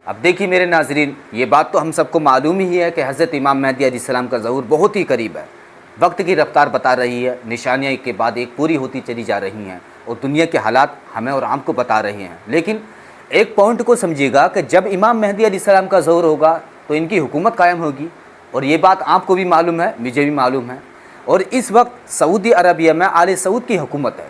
اب دیکھیے میرے ناظرین، یہ بات تو ہم سب کو معلوم ہی ہے کہ حضرت امام مہدی علیہ السلام کا ظہور بہت ہی قریب ہے۔ وقت کی رفتار بتا رہی ہے، نشانیاں ایک کے بعد ایک پوری ہوتی چلی جا رہی ہیں اور دنیا کے حالات ہمیں اور عام کو بتا رہے ہیں۔ لیکن ایک پوائنٹ کو سمجھیے گا کہ جب امام مہدی علیہ السلام کا ظہور ہوگا تو ان کی حکومت قائم ہوگی، اور یہ بات آپ کو بھی معلوم ہے، مجھے بھی معلوم ہے۔ اور اس وقت سعودی عربیہ میں آل سعود کی حکومت ہے،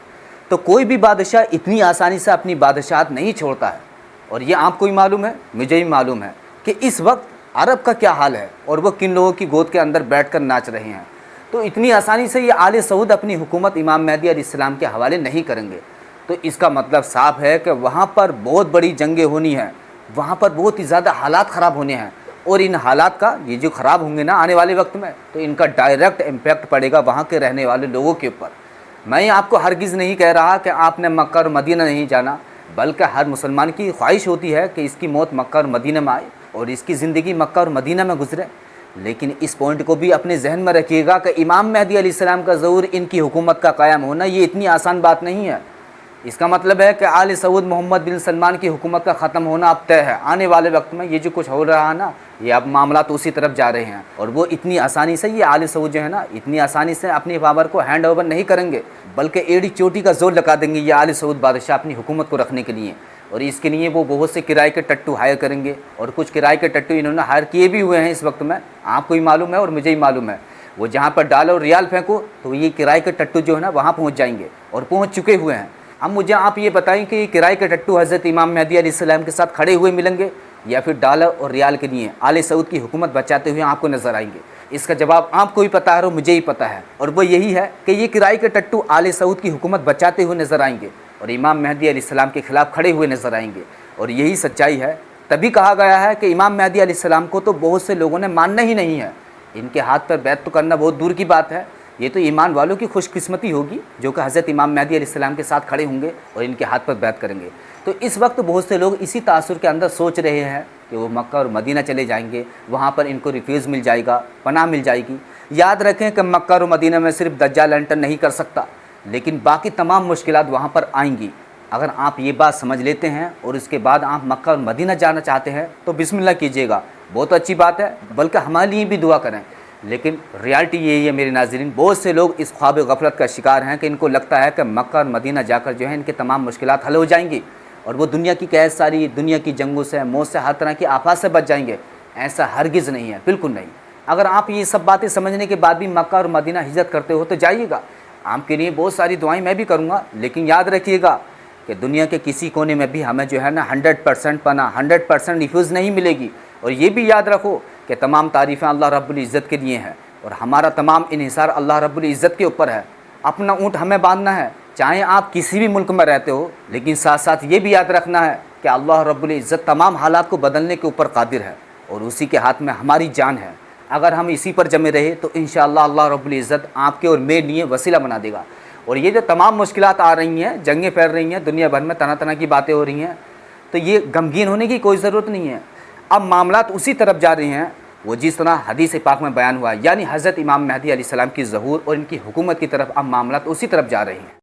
تو کوئی بھی بادشاہ اتنی آسانی سے اپنی بادشاہت نہیں چھوڑتا ہے۔ اور یہ آپ کو بھی معلوم ہے، مجھے بھی معلوم ہے کہ اس وقت عرب کا کیا حال ہے اور وہ کن لوگوں کی گود کے اندر بیٹھ کر ناچ رہے ہیں۔ تو اتنی آسانی سے یہ آل سعود اپنی حکومت امام مہدی علیہ السلام کے حوالے نہیں کریں گے۔ تو اس کا مطلب صاف ہے کہ وہاں پر بہت بڑی جنگیں ہونی ہیں، وہاں پر بہت ہی زیادہ حالات خراب ہونے ہیں، اور ان حالات کا یہ جو خراب ہوں گے نا آنے والے وقت میں، تو ان کا ڈائریکٹ امپیکٹ پڑے گا وہاں کے رہنے والے لوگوں کے اوپر۔ میں آپ کو ہرگز نہیں کہہ رہا کہ آپ نے مکہ اور مدینہ نہیں جانا، بلکہ ہر مسلمان کی خواہش ہوتی ہے کہ اس کی موت مکہ اور مدینہ میں آئے اور اس کی زندگی مکہ اور مدینہ میں گزرے۔ لیکن اس پوائنٹ کو بھی اپنے ذہن میں رکھیے گا کہ امام مہدی علیہ السلام کا ظہور، ان کی حکومت کا قائم ہونا، یہ اتنی آسان بات نہیں ہے۔ اس کا مطلب ہے کہ آل سعود محمد بن سلمان کی حکومت کا ختم ہونا اب طے ہے۔ آنے والے وقت میں یہ جو کچھ ہو رہا ہے نا، یہ اب معاملات اسی طرف جا رہے ہیں، اور وہ اتنی آسانی سے، یہ آل سعود جو ہے نا، اتنی آسانی سے اپنی پاور کو ہینڈ اوور نہیں کریں گے، بلکہ ایڑی چوٹی کا زور لگا دیں گے یہ آل سعود بادشاہ اپنی حکومت کو رکھنے کے لیے۔ اور اس کے لیے وہ بہت سے کرائے کے ٹٹو ہائر کریں گے، اور کچھ کرائے کے ٹٹو انہوں نے ہائر کیے بھی ہوئے ہیں اس وقت میں، آپ کو بھی معلوم ہے اور مجھے بھی معلوم ہے۔ وہ جہاں پر ڈالر اور ریال پھینکو تو یہ کرائے کے ٹٹو جو ہے نا وہاں پہنچ جائیں گے، اور پہنچ چکے ہوئے ہیں۔ اب مجھے آپ یہ بتائیں کہ یہ کرائے کے ٹٹو حضرت امام مہدی علیہ السلام کے ساتھ کھڑے ہوئے ملیں گے، یا پھر ڈالر اور ریال کے لیے آل سعود کی حکومت بچاتے ہوئے آپ کو نظر آئیں گے؟ اس کا جواب آپ کو بھی پتہ ہے اور مجھے ہی پتہ ہے، اور وہ یہی ہے کہ یہ کرائے کے ٹٹو آل سعود کی حکومت بچاتے ہوئے نظر آئیں گے اور امام مہدی علیہ السلام کے خلاف کھڑے ہوئے نظر آئیں گے۔ اور یہی سچائی ہے، تبھی کہا گیا ہے کہ امام مہدی علیہ السلام کو تو بہت سے لوگوں نے ماننا ہی نہیں ہے، ان کے ہاتھ پر بیعت تو کرنا بہت دور کی بات ہے۔ یہ تو ایمان والوں کی خوش قسمتی ہوگی جو کہ حضرت امام مہدی علیہ السلام کے ساتھ کھڑے ہوں گے اور ان کے ہاتھ پر بیعت کریں گے۔ تو اس وقت بہت سے لوگ اسی تاثر کے اندر سوچ رہے ہیں کہ وہ مکہ اور مدینہ چلے جائیں گے، وہاں پر ان کو ریفیوز مل جائے گا، پناہ مل جائے گی۔ یاد رکھیں کہ مکہ اور مدینہ میں صرف دجال انٹر نہیں کر سکتا، لیکن باقی تمام مشکلات وہاں پر آئیں گی۔ اگر آپ یہ بات سمجھ لیتے ہیں اور اس کے بعد آپ مکہ اور مدینہ جانا چاہتے ہیں تو بسم اللہ کیجیے گا، بہت اچھی بات ہے، بلکہ ہمارے لیے بھی دعا کریں۔ لیکن ریالٹی یہی ہے میرے ناظرین، بہت سے لوگ اس خواب غفلت کا شکار ہیں کہ ان کو لگتا ہے کہ مکہ اور مدینہ جا کر جو ہے ان کے تمام مشکلات حل ہو جائیں گی، اور وہ دنیا کی قید ساری، دنیا کی جنگوں سے، موت سے، ہر طرح کی آفات سے بچ جائیں گے۔ ایسا ہرگز نہیں ہے، بالکل نہیں۔ اگر آپ یہ سب باتیں سمجھنے کے بعد بھی مکہ اور مدینہ ہجرت کرتے ہو تو جائیے گا، آپ کے لیے بہت ساری دعائیں میں بھی کروں گا، لیکن یاد رکھیے گا کہ دنیا کے کسی کونے میں بھی ہمیں جو ہے نا 100% پناہ، 100% ریفیوز نہیں ملے گی۔ اور یہ بھی یاد رکھو کہ تمام تعریفیں اللہ رب العزت کے لیے ہیں، اور ہمارا تمام انحصار اللہ رب العزت کے اوپر ہے۔ اپنا اونٹ ہمیں باندھنا ہے، چاہے آپ کسی بھی ملک میں رہتے ہو، لیکن ساتھ ساتھ یہ بھی یاد رکھنا ہے کہ اللہ رب العزت تمام حالات کو بدلنے کے اوپر قادر ہے، اور اسی کے ہاتھ میں ہماری جان ہے۔ اگر ہم اسی پر جمے رہے تو انشاءاللہ اللہ رب العزت آپ کے اور میرے لیے وسیلہ بنا دے گا۔ اور یہ جو تمام مشکلات آ رہی ہیں، جنگیں پھیل رہی ہیں، دنیا بھر میں طرح طرح کی باتیں ہو رہی ہیں، تو یہ غمگین ہونے کی کوئی ضرورت نہیں ہے۔ اب معاملات اسی طرف جا رہے ہیں وہ جس طرح حدیث پاک میں بیان ہوا ہے، یعنی حضرت امام مہدی علیہ السلام کی ظہور اور ان کی حکومت کی طرف اب معاملات اسی طرف جا رہے ہیں۔